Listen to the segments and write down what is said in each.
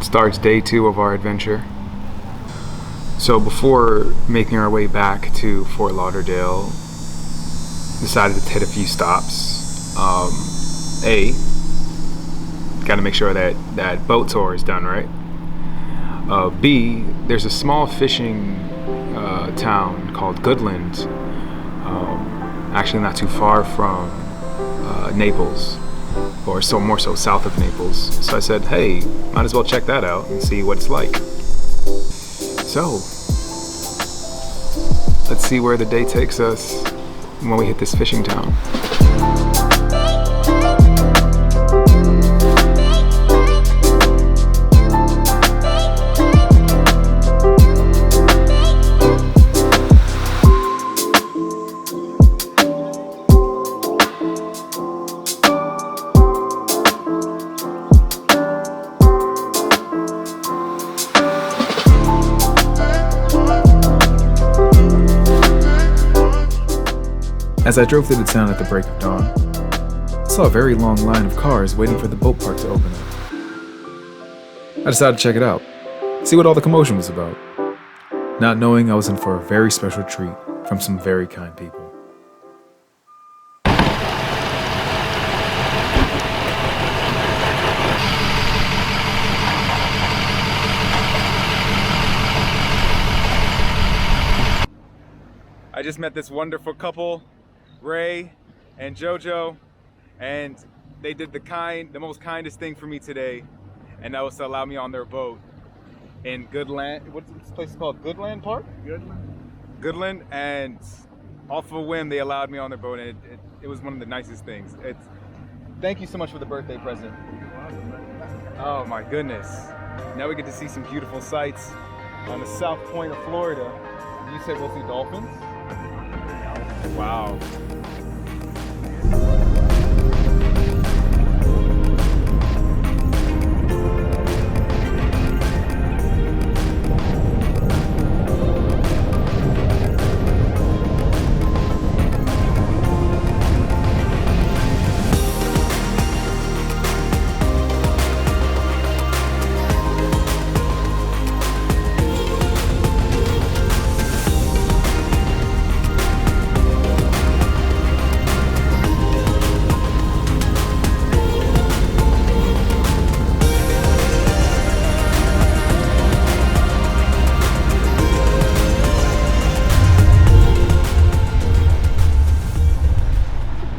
starts day 2 of our adventure. So before making our way back to Fort Lauderdale, decided to hit a few stops. Got to make sure that boat tour is done right. B, there's a small fishing town called Goodland, actually not too far from Naples, or more so south of Naples. So I said, hey, might as well check that out and see what it's like. So let's see where the day takes us when we hit this fishing town. As I drove through the town at the break of dawn, I saw a very long line of cars waiting for the boat park to open up. I decided to check it out, see what all the commotion was about, not knowing I was in for a very special treat from some very kind people. I just met this wonderful couple, Ray and JoJo, and they did the most kindest thing for me today, and that was to allow me on their boat in Goodland. What's this place called? Goodland Park? Goodland, and off of a whim, they allowed me on their boat, and it was one of the nicest things. Thank you so much for the birthday present. Oh my goodness. Now we get to see some beautiful sights on the south point of Florida. You said we'll see dolphins? Wow.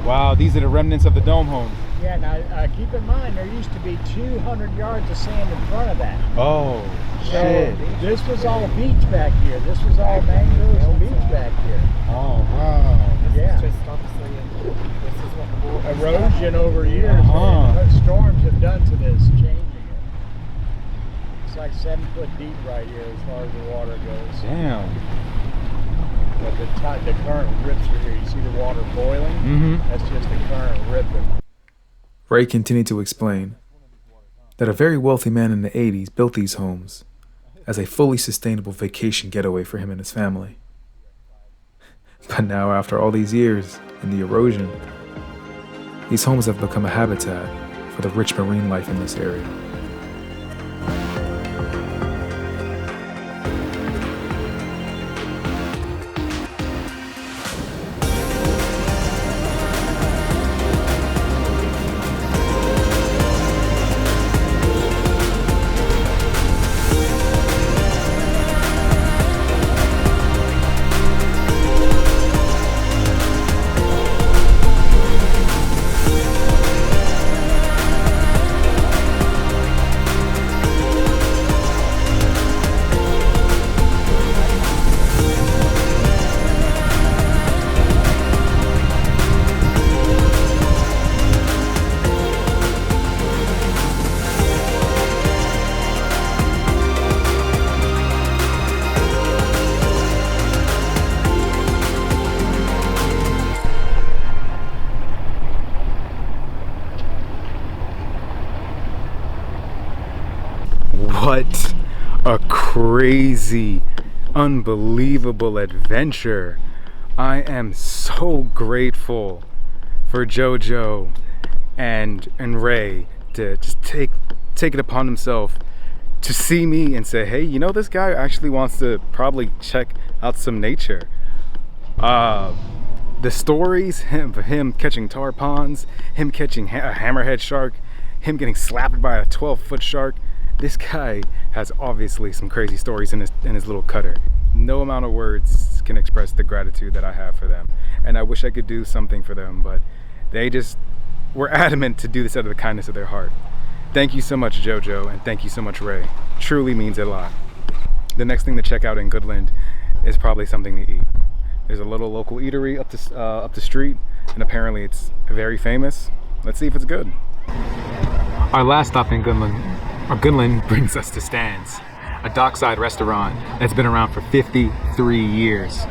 Wow, these are the remnants of the dome home. Yeah, now keep in mind, there used to be 200 yards of sand in front of that. Oh, so shit. This was all beach back here. This was all mangroves and beach back here. Oh, wow. Yeah. Just obviously, this is what the water Erosion over years, what storms have done to this, changing it. It's like 7 foot deep right here as far as the water goes. Damn. But the current rips are here. You see the water boiling? Mm-hmm. That's just the current ripping. Ray continued to explain that a very wealthy man in the 80s built these homes as a fully sustainable vacation getaway for him and his family. But now, after all these years and the erosion, these homes have become a habitat for the rich marine life in this area. What a crazy, unbelievable adventure. I am so grateful for JoJo and Ray to just take it upon himself to see me and say, hey, you know, this guy actually wants to probably check out some nature. The stories of him catching tar ponds, him catching a hammerhead shark, him getting slapped by a 12-foot shark. This guy has obviously some crazy stories in his little cutter. No amount of words can express the gratitude that I have for them. And I wish I could do something for them, but they just were adamant to do this out of the kindness of their heart. Thank you so much, JoJo, and thank you so much, Ray. Truly means a lot. The next thing to check out in Goodland is probably something to eat. There's a little local eatery up the street, and apparently it's very famous. Let's see if it's good. Our last stop in Goodland brings us to Stan's, a dockside restaurant that's been around for 53 years.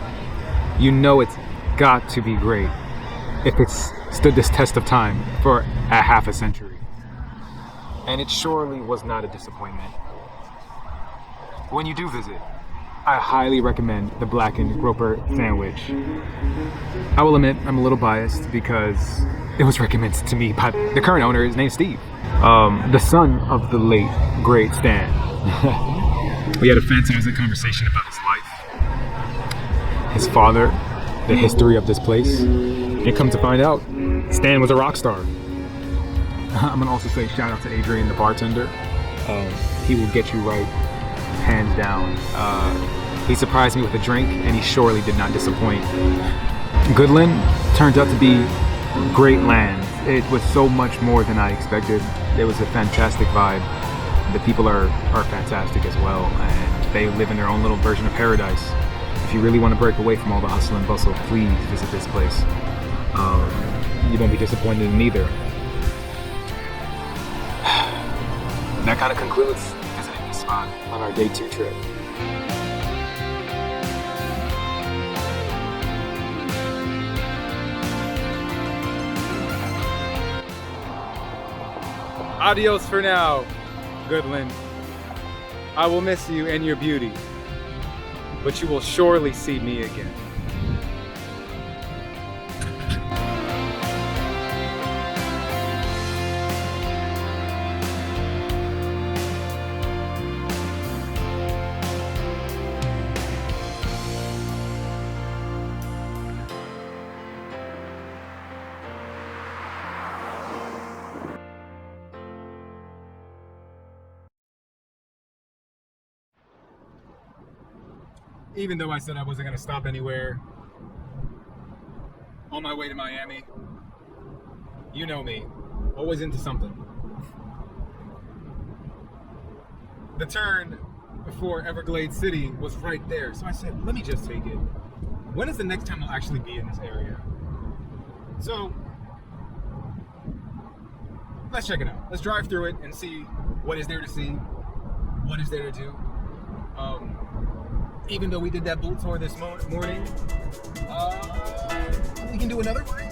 You know it's got to be great if it's stood this test of time for a half a century. And it surely was not a disappointment. When you do visit, I highly recommend the blackened groper sandwich. I will admit I'm a little biased because it was recommended to me by the current owner. His name's Steve, the son of the late great Stan. We had a fantastic conversation about his life, his father, the history of this place, and come to find out, Stan was a rock star. I'm gonna also say shout out to Adrian, the bartender. He will get you right, hands down. He surprised me with a drink, and he surely did not disappoint. Goodland turned out to be great land. It was so much more than I expected. There was a fantastic vibe. The people are fantastic as well, and they live in their own little version of paradise. If you really want to break away from all the hustle and bustle, please visit this place. You won't be disappointed in either. That kind of concludes visiting this spot on our day 2 trip. Adios for now, Goodland. I will miss you and your beauty, but you will surely see me again. Even though I said I wasn't going to stop anywhere on my way to Miami, you know me, always into something. The turn before Everglades City was right there, so I said, let me just take it. When is the next time I'll actually be in this area? So, let's check it out. Let's drive through it and see what is there to see, what is there to do. Even though we did that boat tour this morning, we can do another one.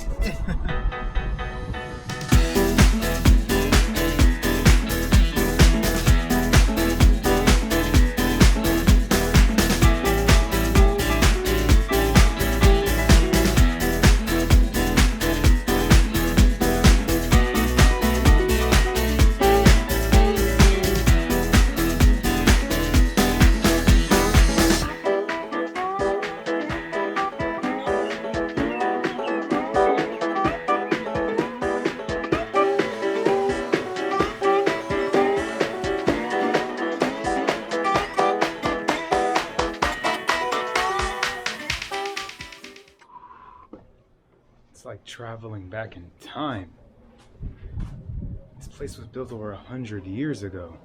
It's like traveling back in time. This place was built over 100 years ago.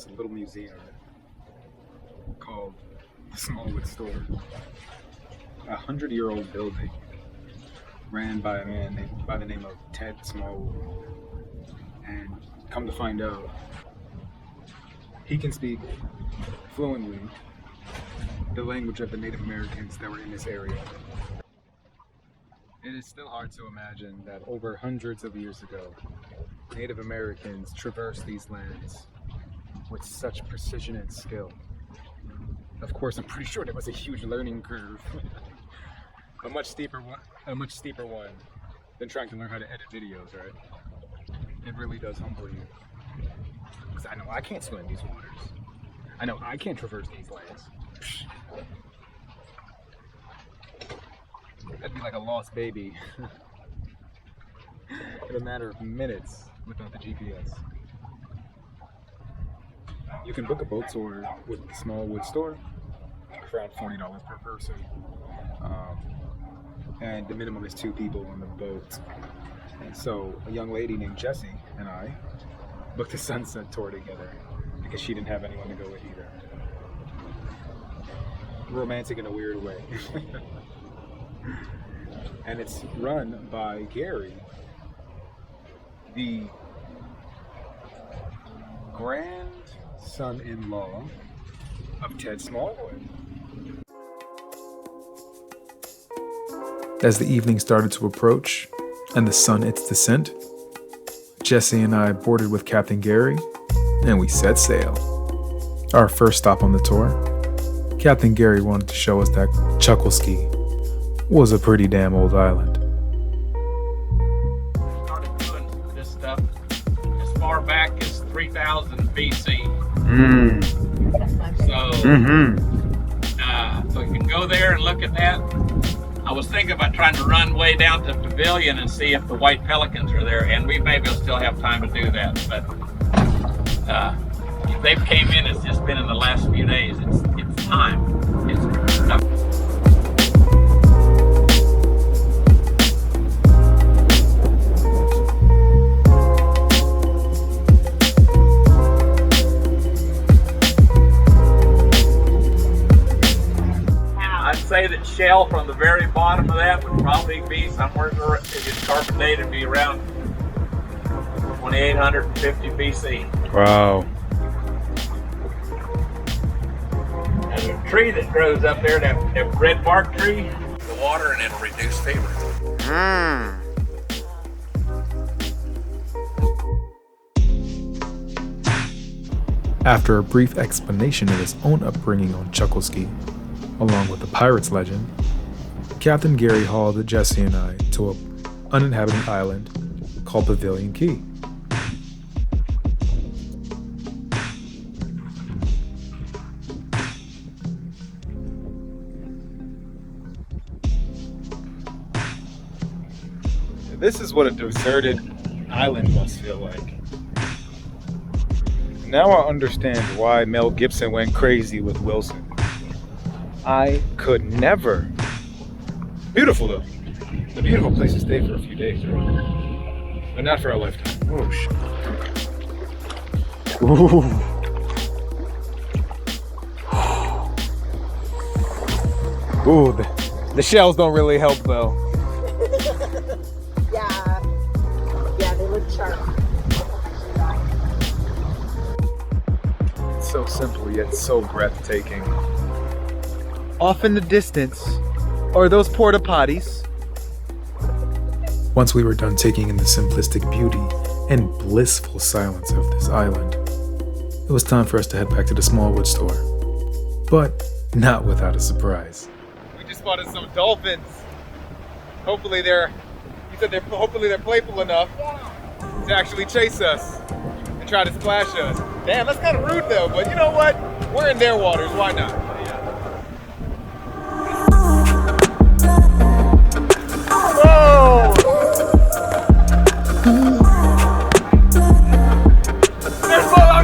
A little museum called the Smallwood Store. A 100-year-old building ran by a man by the name of Ted Smallwood. And come to find out, he can speak fluently the language of the Native Americans that were in this area. It is still hard to imagine that over hundreds of years ago, Native Americans traversed these lands with such precision and skill. Of course, I'm pretty sure there was a huge learning curve. a much steeper one than trying to learn how to edit videos, right? It really does humble you. Because I know I can't swim in these waters. I know I can't traverse these lands. That'd be like a lost baby in a matter of minutes without the GPS. You can book a boat tour with the Smallwood Store for around $40 per person. And the minimum is 2 people on the boat. And so a young lady named Jessie and I booked a sunset tour together because she didn't have anyone to go with either. Romantic in a weird way. And it's run by Gary, the grandson-in-law of Ted Smallwood. As the evening started to approach and the sun its descent, Jesse and I boarded with Captain Gary and we set sail. Our first stop on the tour, Captain Gary wanted to show us that Chokoloskee was a pretty damn old island. Started doing this stuff as far back as 3000 BC. So you can go there and look at that. I was thinking about trying to run way down to Pavilion and see if the white pelicans are there, and we maybe will still have time to do that. But if they've came in, it's just been in the last few days. It's time. I'd say that shell from the very bottom of that would probably be somewhere, if it's carbon dated, be around 2850 BC. Wow. And the tree that grows up there, that red bark tree, the water and it'll reduce fever. After a brief explanation of his own upbringing on Chokoloskee, along with the pirate's legend, Captain Gary hauled Jesse and I to an uninhabited island called Pavilion Key. This is what a deserted island must feel like. Now I understand why Mel Gibson went crazy with Wilson. I could never. Beautiful though. It's a beautiful place to stay for a few days, right? But not for a lifetime. Oh shit. Ooh. Ooh, the shells don't really help though. Yeah, they look sharp. It's so simple yet so breathtaking. Off in the distance are those porta potties. Once we were done taking in the simplistic beauty and blissful silence of this island, it was time for us to head back to the Smallwood Store. But not without a surprise. We just spotted some dolphins. Hopefully they're playful enough to actually chase us and try to splash us. Damn, that's kind of rude though, but you know what? We're in their waters, why not?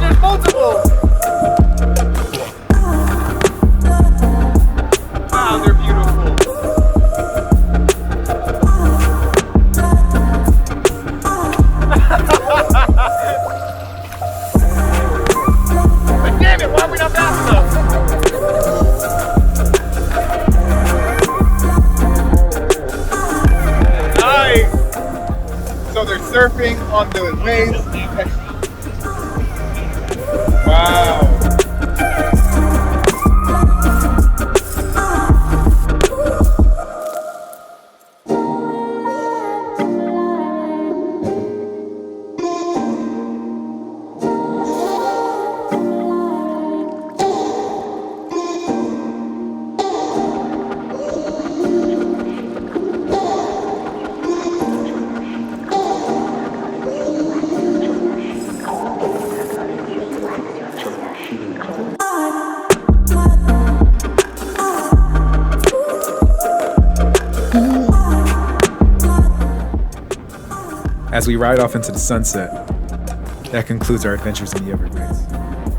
There's multiple! Wow, they're beautiful. But damn it, why are we not fast enough? Nice! So they're surfing on the waves. Wow. as we ride off into the sunset. That concludes our adventures in the Everglades.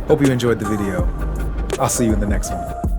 Hope you enjoyed the video. I'll see you in the next one.